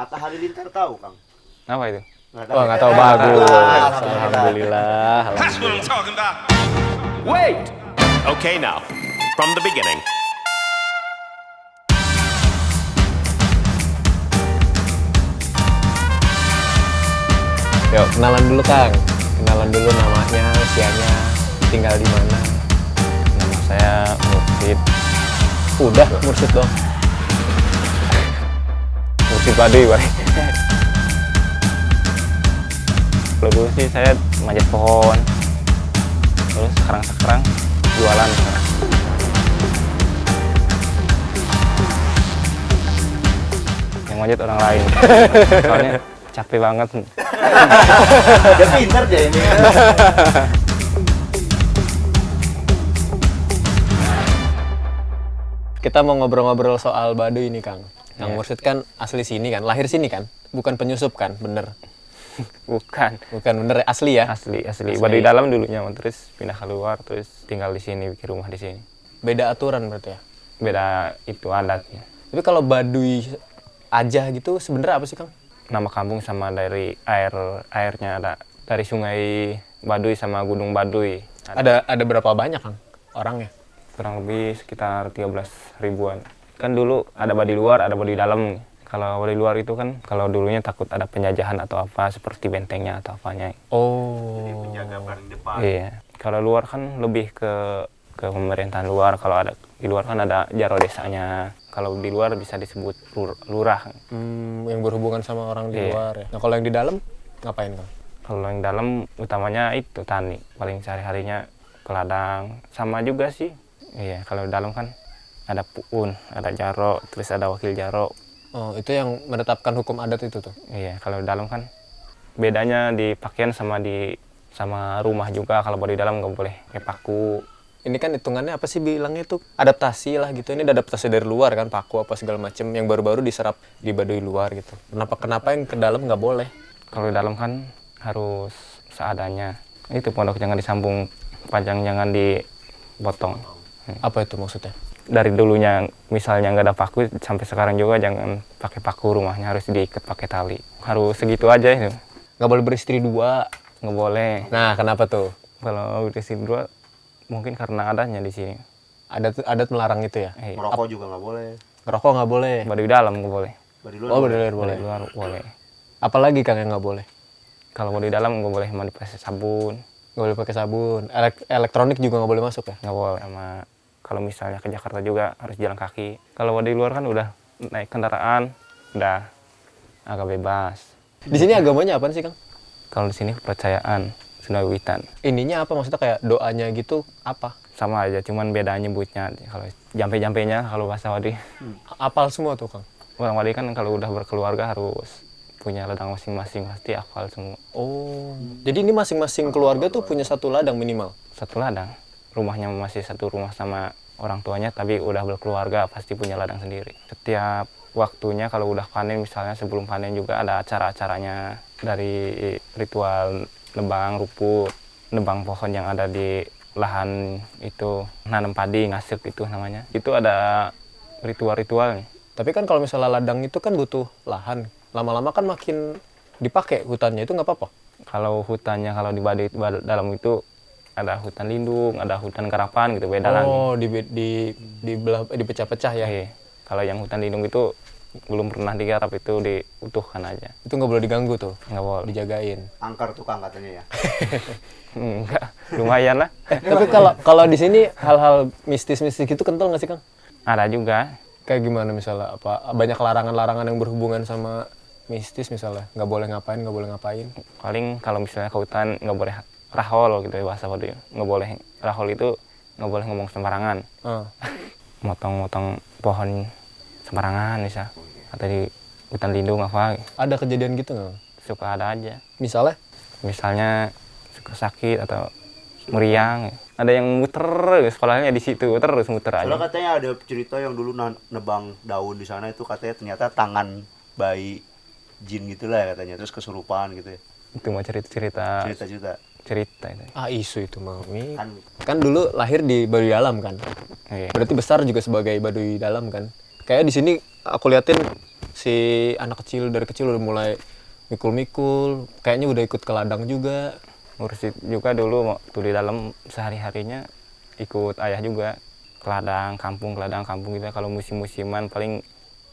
Atta Halilintar tahu, Kang? Apa itu? Nggak tahu. Bagus. Alhamdulillah. That's what I'm talking about. Wait! Okay, now, from the beginning. Yuk, kenalan dulu Kang. Kenalan dulu namanya, usianya, tinggal di mana. Nama saya Mursid. Udah, Mursid dong. Mursid Baduy, Bang. Kalau dulu sih saya manjat pohon. Terus sekarang jualan sekarang. Yang manjat orang lain. Soalnya capek banget. Dia pintar deh ini. Kita mau ngobrol-ngobrol soal Baduy ini Kang. Kang Iya. Mursid kan asli sini kan, lahir sini kan? Bukan penyusup kan, bener? Bukan. Bukan bener, asli ya? Asli. Baduy dalam dulunya, terus pindah keluar, terus tinggal di sini, bikin rumah di sini. Beda aturan berarti ya? Beda itu adatnya. Tapi kalau Baduy aja gitu sebenarnya apa sih Kang? Nama kampung sama dari airnya ada dari Sungai Baduy sama Gunung Baduy. Ada berapa banyak Kang orangnya? Kurang lebih sekitar 13 ribuan. Kan dulu ada Baduy luar, ada Baduy dalam. Kalau Baduy luar itu kan kalau dulunya takut ada penjajahan atau apa seperti bentengnya atau apanya. Oh. Penjaga paling depan. Iya. Kalau luar kan lebih ke pemerintahan luar. Kalau ada di luar kan ada jaro desanya. Kalau di luar bisa disebut lurah. Yang berhubungan sama orang di Iya. luar ya. Nah kalau yang di dalam ngapain Kang? Kalau yang dalam utamanya itu tani. Paling sehari-harinya ke ladang. Sama juga sih. Iya, kalau di dalam kan ada puun, ada jaro, terus ada wakil jaro. Oh itu yang menetapkan hukum adat itu tuh? Iya, kalau di dalam kan bedanya di pakaian sama rumah juga. Kalau di dalam nggak boleh kayak paku. Ini kan hitungannya apa sih bilangnya tuh? Adaptasi lah gitu. Ini adaptasi dari luar kan, paku apa segala macem yang baru-baru diserap di Baduy luar gitu. Kenapa yang ke dalam nggak boleh? Kalau di dalam kan harus seadanya. Itu pondok jangan disambung, panjang jangan dipotong. Apa itu maksudnya? Dari dulunya misalnya nggak ada paku, sampai sekarang juga jangan pakai paku, rumahnya harus diikat pakai tali. Harus segitu aja itu. Nggak boleh beristri dua. Nggak boleh. Nah kenapa tuh? Kalau beristri dua mungkin karena adanya di sini. Adat melarang itu ya? Merokok juga nggak boleh. Ngerokok nggak boleh? Baduy dalam nggak boleh. Baduy luar Oh boleh. bener boleh. Baduy luar boleh. Apalagi Kang yang nggak boleh? Kalau Baduy dalam nggak boleh mandi pakai sabun. Nggak boleh pakai sabun. Elektronik juga nggak boleh masuk ya? Nggak boleh. Sama kalau misalnya ke Jakarta juga harus jalan kaki. Kalau Baduy luar kan udah naik kendaraan, udah agak bebas. Di sini agamanya apa sih Kang? Kalau di sini kepercayaan Sunda Wiwitan Ininya apa? Maksudnya kayak doanya gitu apa? sama aja, cuman beda nyebutnya. Kalau jampe-jampenya kalau bahasa Baduy, Apal semua tuh Kang? orang Baduy kan kalau udah berkeluarga harus punya ladang masing-masing, pasti hafal semua. Oh, jadi ini masing-masing keluarga tuh punya satu ladang minimal? Satu ladang, rumahnya masih satu rumah sama orang tuanya, tapi udah berkeluarga pasti punya ladang sendiri. Setiap waktunya kalau udah panen, misalnya sebelum panen juga ada acara-acaranya, dari ritual nebang rumput, nebang pohon yang ada di lahan itu, nanam padi, ngasuk itu namanya. Itu ada ritual-ritualnya. Tapi kan kalau misalnya ladang itu kan butuh lahan. Lama-lama kan makin dipakai hutannya, itu nggak apa-apa? Kalau hutannya, kalau di Baduy dalam itu ada hutan lindung, ada hutan garapan gitu, beda lagi. Oh, dipecah-pecah ya? Iya. Kalau yang hutan lindung itu belum pernah digarap, itu diutuhkan aja. Itu nggak boleh diganggu tuh? Nggak boleh. Dijagain? Angker tukang katanya ya. Enggak, lumayan lah. Tapi kalau di sini hal-hal mistis-mistis gitu kental nggak sih Kang? Ada juga. Kayak gimana misalnya? Apa banyak larangan-larangan yang berhubungan sama mistis misalnya? Nggak boleh ngapain? Paling kalau misalnya ke hutan nggak boleh rahol gitu ya bahasa Baduy. Nggak boleh rahol itu, nggak boleh ngomong sembarangan. Motong-motong pohon sembarangan bisa. Atau di hutan lindung apa. Ada kejadian gitu nggak? Suka ada aja. Misalnya? Misalnya suka sakit atau meriang. Ada yang muter, sekolahnya di situ terus muter aja. Soalnya katanya ada cerita yang dulu nebang daun di sana itu katanya ternyata tangan bayi jin gitulah ya katanya, terus kesurupan gitu ya. Itu mah cerita itu. Isu itu Mami. Kan dulu lahir di Baduy dalam kan. Iya. Berarti besar juga sebagai Baduy dalam kan. Kayak di sini aku liatin si anak kecil dari kecil udah mulai mikul-mikul, kayaknya udah ikut ke ladang juga. Ngurus juga dulu waktu di dalam sehari-harinya ikut ayah juga ke ladang kampung gitu. Kalau musim-musiman paling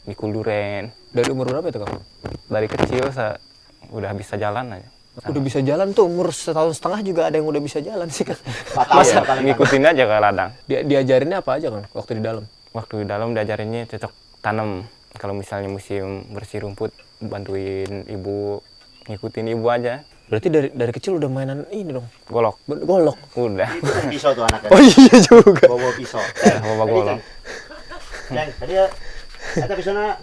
mikul duren. Dari umur berapa itu Kang? Dari kecil udah bisa jalan aja. Udah bisa jalan tuh, umur 1,5 tahun juga ada yang udah bisa jalan sih Kang. Masa Ngikutin aja ke ladang. Diajarinnya apa aja Kang waktu di dalam? Waktu di dalam diajarinnya cocok tanam. Kalau misalnya musim bersih rumput, bantuin ibu, ngikutin ibu aja. Berarti dari kecil udah mainan ini dong, Golok. golok. Udah. pisau tuh anaknya. Oh iya juga. Bawa pisau. Bawa golok. Ceng, tadi ya ada pisaunya.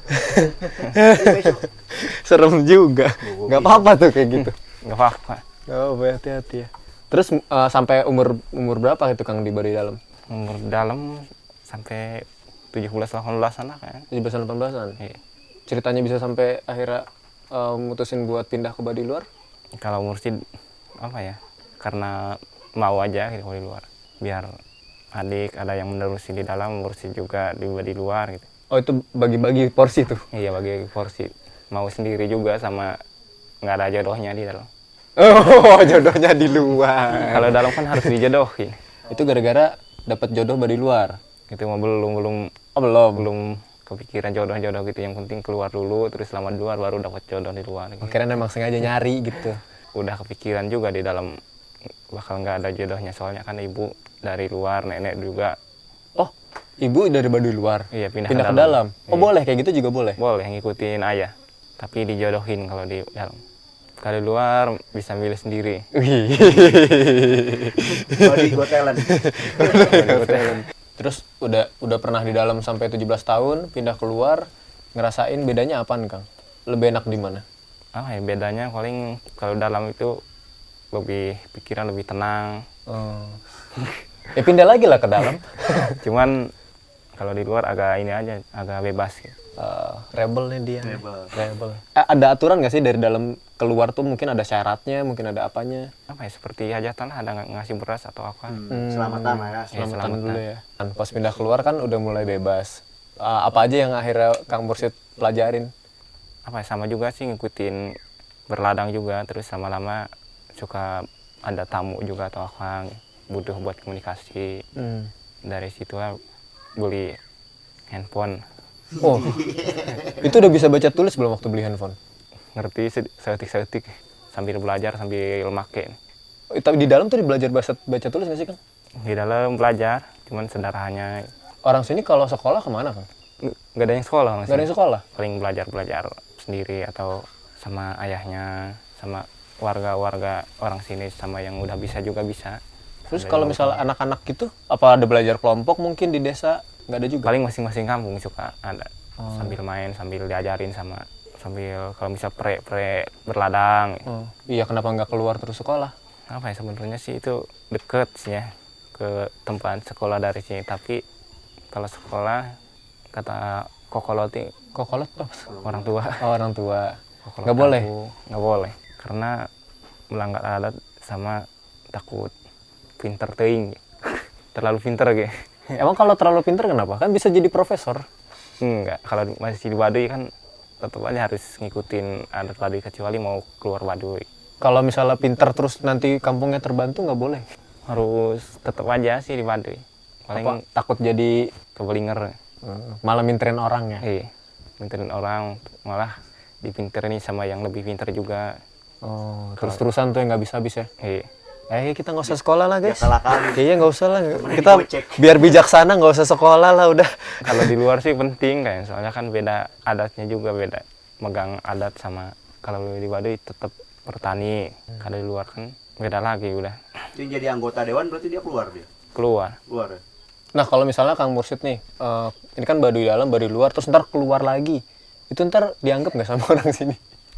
Serem juga. Nggak apa-apa tuh kayak gitu. Nggak apa-apa. Oh, hati-hati ya. Terus sampai umur berapa itu Kang di Baduy Dalam? Umur dalam sampai 17-18 anak ya. 17-18an. Iya. Ceritanya bisa sampai akhirnya mutusin buat pindah ke Baduy luar? Kalau mursid apa ya? Karena mau aja gitu kalau di luar. Biar adik ada yang menerusi di dalam, mursid juga di luar gitu. Oh itu bagi-bagi porsi tuh? Iya bagi porsi. Mau sendiri juga sama nggak ada jodohnya di dalam. Oh jodohnya di luar. Kalau dalam kan harus dijodohin. Itu gara-gara dapat jodoh Baduy luar? Itu mah belum Oh belum? belum kepikiran jodoh gitu. Yang penting keluar dulu, terus selama di luar baru dapat jodoh di luar. Gitu. Akhirnya emang sengaja nyari gitu? Udah kepikiran juga di dalam bakal nggak ada jodohnya, soalnya kan ibu dari luar, nenek juga. Oh ibu dari Baduy luar? Iya pindah Pindah ke ke dalam? Oh Iya. boleh, kayak gitu juga boleh? Boleh ngikutin ayah, tapi dijodohin kalau di dalam. Kalau di luar bisa milih sendiri. Wih. Body Got Talent. Terus udah pernah di dalam sampai 17 tahun, pindah keluar, ngerasain bedanya apaan Kang? Lebih enak di mana? Ya bedanya paling kalau dalam itu lebih pikiran lebih tenang. Oh. Ya pindah lagi lah ke dalam. Cuman kalau di luar agak ini aja, agak bebas gitu. Rebel nih dia. Rebel. Ada aturan nggak sih dari dalam keluar tuh, mungkin ada syaratnya, mungkin ada apanya? Apa ya, seperti hajatan lah, ada ngasih beras atau apa. Selamatan lah ya. Selamatan selamatan. dulu ya. Kan pas pindah keluar kan udah mulai bebas. Apa aja yang akhirnya Kang Mursid pelajarin? Apa ya, sama juga sih ngikutin berladang juga, terus lama-lama suka ada tamu juga atau apa, butuh buat komunikasi. Dari situ lah beli handphone. Oh, itu udah bisa baca tulis belum waktu beli handphone? Ngerti seetik-seetik sambil belajar sambil make. Tapi di dalam tuh belajar baca tulis nggak sih Kang? Di dalam belajar, cuman sederhananya. Orang sini kalau sekolah kemana Kang? Nggak ada yang sekolah Nggak ada yang sekolah? Paling belajar sendiri atau sama ayahnya, sama warga-warga orang sini, sama yang udah bisa juga bisa. Terus kalau misalnya anak-anak gitu, apa ada belajar kelompok mungkin di desa? Nggak ada juga? Paling masing-masing kampung suka ada. Sambil main, sambil diajarin sambil kalau misal berladang. Iya, kenapa nggak keluar terus sekolah? Apa ya, sebenarnya sih itu deket sih ya ke tempat sekolah dari sini, tapi kalau sekolah kata kokoloti Kokolot apa? orang tua. Oh, orang tua. Kokolot Nggak boleh? nggak boleh karena melanggar adat sama takut pinter teuing. Terlalu pinter gitu. Emang kalau terlalu pinter kenapa? Kan bisa jadi profesor. Enggak, kalau masih di Baduy kan tetap aja harus ngikutin adat Baduy, kecuali mau keluar Baduy. Kalau misalnya pinter terus nanti kampungnya terbantu nggak boleh? Harus tetap aja sih di Baduy. Paling Apa? Takut jadi kebelinger. malah minterin orang ya? Iya, minterin orang, malah dipinterin sama yang lebih pinter juga. Oh, terus-terusan tuh yang nggak bisa habis ya? Iya. Kita nggak usah sekolah lah guys. salah kali. Kayaknya nggak usah lah. Temennya Kita digocek. biar bijaksana nggak usah sekolah lah udah. Kalau di luar sih penting kan, soalnya kan beda adatnya juga, beda megang adat sama kalau di Baduy tetap bertani. Kalau di luar kan beda lagi udah. Jadi jadi anggota dewan berarti dia keluar dia. Keluar. Keluar ya. Nah kalau misalnya Kang Mursid nih, ini kan Baduy dalam, Baduy luar, terus ntar keluar lagi, itu ntar dianggap nggak sama orang sini?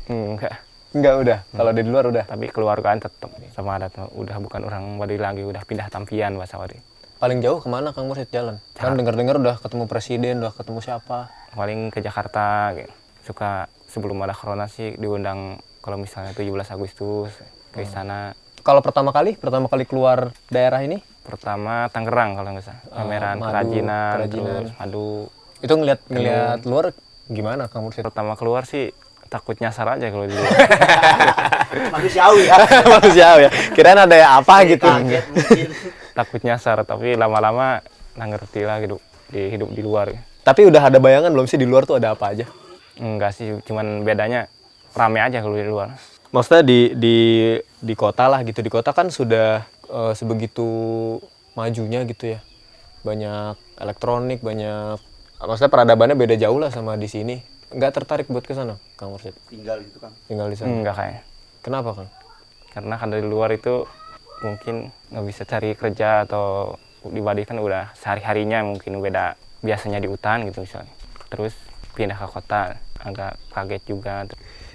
Enggak. Enggak udah, kalau di luar udah. Tapi keluargaan tetap sama adat, udah bukan orang Baduy lagi, udah pindah tampian bahasa Baduy. Paling jauh kemana Kang Mursid jalan? Kan dengar-dengar udah ketemu presiden, udah ketemu siapa? Paling ke Jakarta gitu. Suka sebelum ada corona sih diundang kalau misalnya 17 Agustus ke istana. Kalau pertama kali keluar daerah ini? Pertama Tangerang kalau nggak salah. Pameran madu, kerajinan, kerajinan. terus madu. Itu ngeliat luar Gimana Kang Mursid? Pertama keluar sih takut nyasar aja kalau di luar. Manusiawi ya. Manusiawi ya. Kirain ada apa gitu. Kaget mungkin. Takut nyasar, tapi lama-lama ngerti lah gitu hidup di luar. Tapi udah ada bayangan belum sih di luar tuh ada apa aja? Enggak sih, cuman bedanya rame aja kalau di luar. Maksudnya di kota lah gitu. Di kota kan sudah sebegitu majunya gitu ya. Banyak elektronik, banyak maksudnya peradabannya beda jauh lah sama di sini. Nggak tertarik buat ke sana, Kang Mursid? Tinggal gitu kan. Tinggal di sana. Enggak kayaknya. Kenapa, Kang? Karena kan dari luar itu mungkin nggak bisa cari kerja atau di Baduy kan udah sehari-harinya mungkin beda biasanya di hutan gitu misalnya. Terus pindah ke kota agak kaget juga.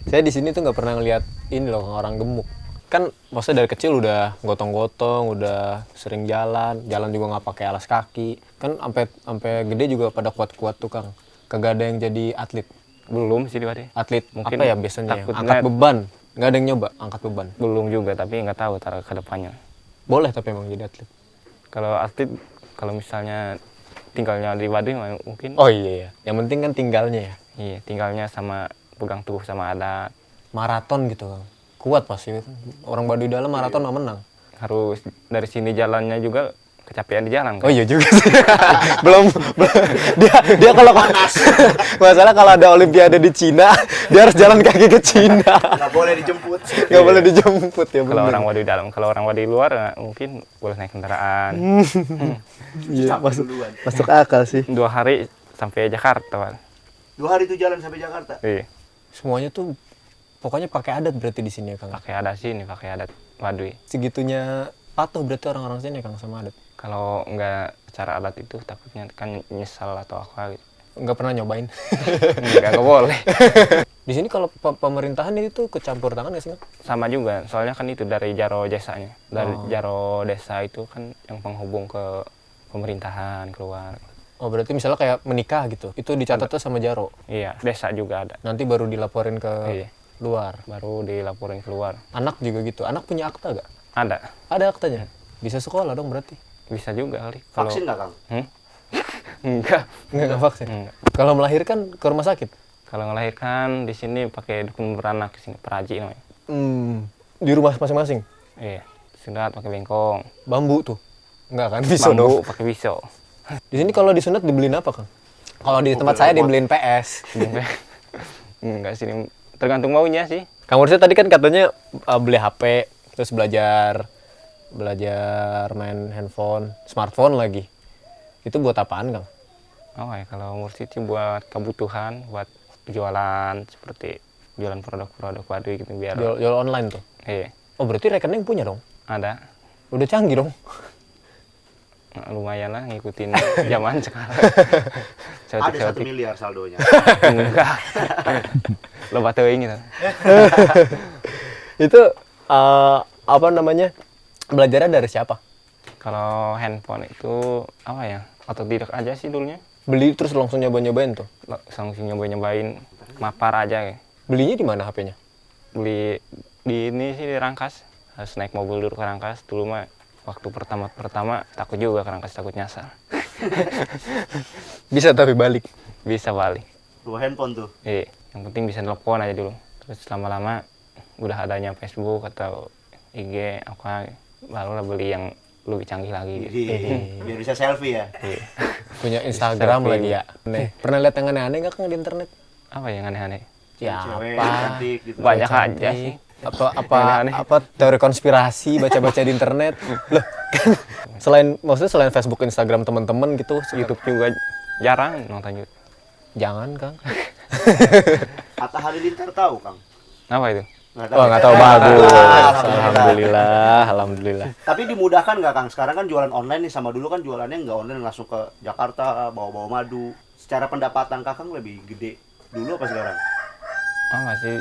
Saya di sini tuh nggak pernah ngeliat ini loh orang gemuk. Kan maksudnya dari kecil udah gotong-gotong, udah sering jalan juga nggak pakai alas kaki. Kan sampai gede juga pada kuat-kuat tuh, Kang. Kagak ada yang jadi atlet. Belum sih di Baduy. Atlet Mungkin apa ya biasanya? Ya? takutnya- Angkat beban. Nggak ada yang nyoba angkat beban. Belum juga, tapi nggak tahu tar ke depannya. Boleh tapi emang jadi atlet. Kalau atlet, kalau misalnya tinggalnya di Baduy mungkin Oh iya ya. Yang penting kan tinggalnya ya. iya tinggalnya sama pegang teguh sama adat. Maraton gitu, Kang. Kuat pasti. Orang Baduy dalam maraton mah menang. Harus dari sini jalannya juga kecapean di jalan kan. Oh iya juga sih. belum dia kalau masalah kalau ada olimpiade di Cina, dia harus jalan kaki ke Cina. Nggak boleh dijemput. Nggak boleh dijemput ya. Kalau bener. orang Baduy dalam, kalau orang Baduy luar mungkin boleh naik kendaraan. Iya, Capek duluan. masuk akal sih. 2 hari sampai Jakarta, Pak. 2 hari itu jalan sampai Jakarta. Iya, Semuanya tuh pokoknya pakai adat berarti di sini ya, Kang. pakai adat sini, pakai adat Baduy. Segitunya patuh berarti orang-orang sini, Kang, sama adat. Kalau nggak cara adat itu takutnya kan nyesal atau apa gitu. Nggak pernah nyobain. Nggak boleh. Di sini kalau pemerintahan itu kecampur tangan nggak sih, Kang? Sama juga, soalnya kan itu dari jaro desanya. Dari Oh. jaro desa itu kan yang penghubung ke pemerintahan keluar. Oh, berarti misalnya kayak menikah gitu. Itu dicatat tuh sama Jaro. Iya, desa juga ada. Nanti baru dilaporin ke Iya, luar. baru dilaporin keluar. Anak juga gitu. Anak punya akta gak? Ada, Ada aktanya. Bisa sekolah dong berarti. bisa juga kali. Vaksin nggak, Kang? Enggak. Nggak vaksin. Enggak. Kalau melahirkan ke rumah sakit. Kalau ngelahirkan di sini pakai dukun beranak, sini peraji namanya. Di rumah masing-masing. Iya, sunat pakai bengkong. Bambu tuh. Enggak kan? Bisa dong. Bambu pakai pisau. Di sini kalau disunat dibeliin apa, Kang? Kalau di tempat saya dibeliin PS. Enggak sih, tergantung maunya sih. Kang Mursyid tadi kan katanya beli HP, terus belajar main handphone, smartphone lagi. Itu buat apaan, Kang? Oh ya, kalau Mursyid sih buat kebutuhan, buat jualan seperti jualan produk-produk Baduy gitu biar. Jual online tuh. Iya, Oh, berarti rekening punya dong? ada. Udah canggih dong. Nah, lumayan lah ngikutin zaman sekarang. Ada 1 miliar saldonya. Enggak. Loba teuing gitu. Itu apa namanya? Belajarnya dari siapa? Kalau handphone itu apa ya? Otodidak aja sih dulunya. Beli terus langsung nyoba-nyobain tuh. Langsung nyobain mapar aja ya. Belinya di mana HP-nya? Beli di ini sih di Rangkas. Harus naik mobil dulu ke Rangkas. Dulu mah waktu pertama takut juga ke Rangkas, takut nyasar. Bisa tapi balik. Bisa balik. 2 handphone tuh. Iya, yang penting bisa telepon aja dulu. Terus lama-lama udah adanya Facebook atau IG apa, barulah beli yang lebih canggih lagi. Biar bisa selfie ya. Iya. Punya Instagram Selfie. lagi ya. Nih, pernah lihat yang aneh-aneh nggak, Kang, di internet? Apa yang aneh-aneh? Ya, Cewek apa? cantik gitu. Banyak aja Cantik. sih. Apa Aneh-aneh. teori konspirasi baca-baca di internet. Loh, kan maksudnya selain Facebook, Instagram teman-teman gitu, YouTube juga jarang nonton YouTube. jangan, Kang. Atta Halilintar tahu, Kang? Apa itu? Oh, nggak tahu, bagus. Alhamdulillah. Alhamdulillah. Tapi dimudahkan nggak, Kang? Sekarang kan jualan online nih, sama dulu kan jualannya nggak online, langsung ke Jakarta bawa-bawa madu. Secara pendapatan Kakang lebih gede dulu apa sekarang? Oh, masih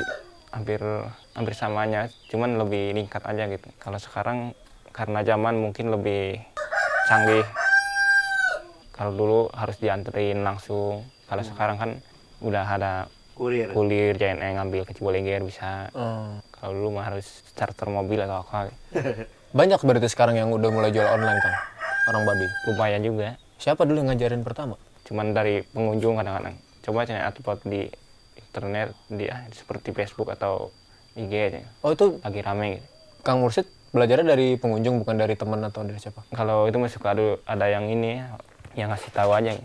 hampir samanya, cuman lebih meningkat aja gitu. Kalau sekarang karena zaman mungkin lebih canggih. Kalau dulu harus dianterin langsung. Kalau sekarang kan udah ada Kurir. kulir, JNE ngambil ke Cibolengger bisa. Oh. Kalau dulu mah harus charter mobil atau apa. Banyak berarti sekarang yang udah mulai jual online, Kang. Orang Baduy. Lumayan juga. Siapa dulu yang ngajarin pertama? Cuman dari pengunjung kadang-kadang. coba cari upload di internet seperti Facebook atau IG aja. Oh itu Lagi rame gitu. Kang Mursid belajarnya dari pengunjung bukan dari teman atau dari siapa? Kalau itu masuk ada yang ini yang ngasih tahu aja.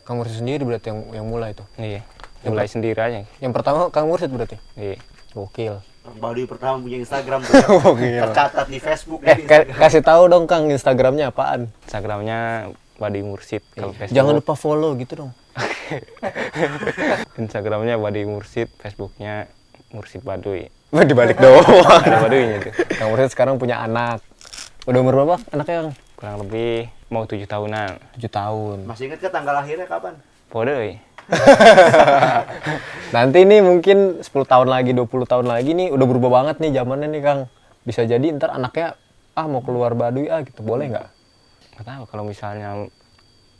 Kang Mursid sendiri berarti yang mulai itu. Iya. Mulai sendiri aja. Yang pertama Kang Mursid berarti. Iya. Gokil. Orang Baduy pertama punya Instagram tuh. Tercatat di Facebook. di Instagram. Kasih tahu dong Kang Instagramnya apaan? Instagramnya Baduy Mursid. Kalau Facebook Jangan lupa follow gitu dong. Instagramnya Baduy Mursid, Facebooknya Mursid Baduy. Dibalik doang. Ada Baduynya tuh. Kang Mursid sekarang punya anak. Udah umur berapa anaknya Kang? Kurang lebih mau 7 tahunan. 7 tahun. Masih inget ke tanggal lahirnya kapan? Bodoh. Nanti nih mungkin 10 tahun lagi, 20 tahun lagi nih udah berubah banget nih zamannya nih Kang. Bisa jadi ntar anaknya mau keluar Baduy gitu, boleh nggak? Nggak tahu kalau misalnya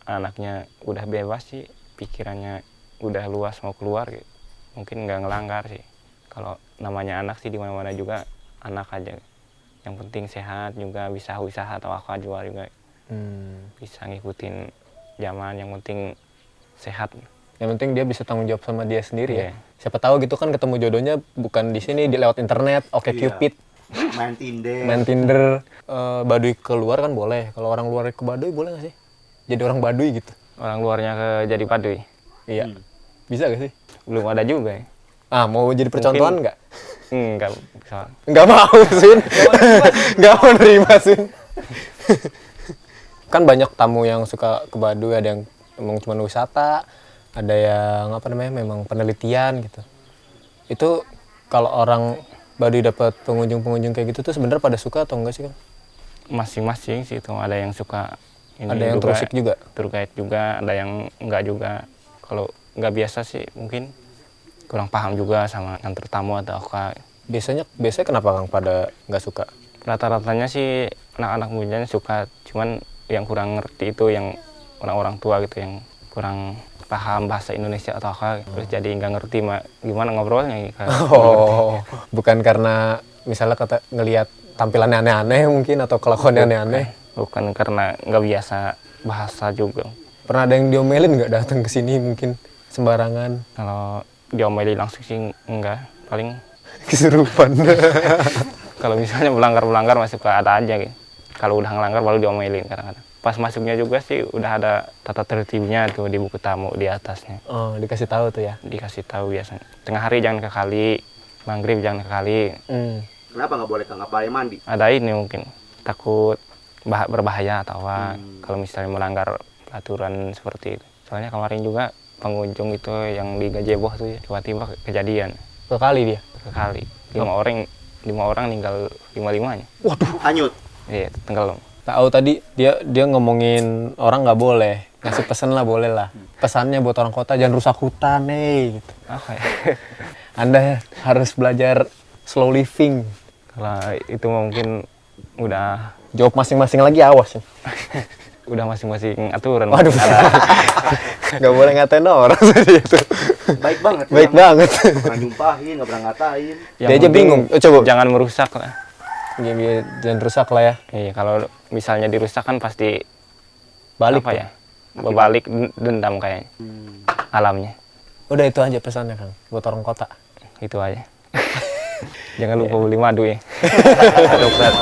anaknya udah bebas sih, pikirannya udah luas mau keluar gitu. Mungkin nggak ngelanggar sih. Kalau namanya anak sih di mana-mana juga anak aja. Yang penting sehat juga, bisa usaha atau apa juga bisa ngikutin zaman, yang penting sehat. Yang penting dia bisa tanggung jawab sama dia sendiri ya. Iya. Siapa tahu gitu kan ketemu jodohnya bukan di sini, di lewat internet, Oke Iya. Cupid, Main Tinder. main Tinder. Baduy keluar kan boleh. Kalau orang luar ke Baduy boleh nggak sih? Jadi orang Baduy gitu. Orang luarnya ke jadi Baduy Iya. Bisa gak sih? belum ada juga ya. Mau jadi percontohan nggak? Enggak bisa. Nggak mau, Sun. Nggak mau nerima, Sun. Kan banyak tamu yang suka ke Baduy, ada yang emang cuma wisata, ada yang memang penelitian gitu. Itu kalau orang Baduy dapat pengunjung-pengunjung kayak gitu tuh sebenarnya pada suka atau enggak sih, Kang? Masing-masing sih itu, ada yang suka ini Ada yang terusik juga? tour guide juga, ada yang enggak juga. Kalau enggak biasa sih mungkin kurang paham juga sama nganter tamu atau apa. Biasanya kenapa Kang pada nggak suka? Rata-ratanya sih anak-anak mudanya suka, cuman yang kurang ngerti itu yang orang-orang tua gitu, yang kurang paham bahasa Indonesia atau apa, terus jadi nggak ngerti gimana ngobrolnya gitu. Oh, bukan karena misalnya ngelihat tampilannya aneh-aneh mungkin atau kelakuannya aneh-aneh. Bukan karena nggak biasa bahasa juga. Pernah ada yang diomelin nggak datang ke sini mungkin sembarangan? Kalau diomelin langsung sih enggak, paling Kesurupan. kalau misalnya melanggar masih suka ada aja gitu. Kalau udah ngelanggar baru diomelin kadang-kadang. Pas masuknya juga sih udah ada tata tertibnya tuh di buku tamu di atasnya. Oh, dikasih tahu tuh ya. Dikasih tahu biasanya. Tengah hari jangan ke kali, maghrib jangan ke kali. Kenapa nggak boleh Kang? Apa mandi? Ada ini mungkin takut berbahaya atau apa kalau misalnya melanggar peraturan seperti itu. Soalnya kemarin juga pengunjung itu yang di Gajeboh tuh ya, tiba-tiba kejadian. Sekali dia. Sekali. 5 orang tinggal 5-5-nya. Waduh. Hanyut. Iya, tenggelam. Tahu tadi dia ngomongin orang nggak boleh. Ngasih pesan lah boleh lah. Pesannya buat orang kota jangan rusak hutan gitu. Apa ya? Anda harus belajar slow living. Kalau itu mungkin udah Jawab masing-masing lagi, awas. udah masing-masing aturan. Waduh. Nggak boleh ngatain orang tadi itu. Baik banget. Baik Kang. banget. Nggak pernah nyumpahin, nggak pernah ngatain. Yang Dia aja penting bingung. Coba. Jangan merusak lah. Jangan rusak lah ya. Iya, kalau misalnya dirusak kan pasti Balik apa tuh. ya? Berbalik dendam kayaknya. Alamnya. Udah itu aja pesannya Kang buat orang kota. Itu aja. Jangan lupa beli madu ya. Dokter.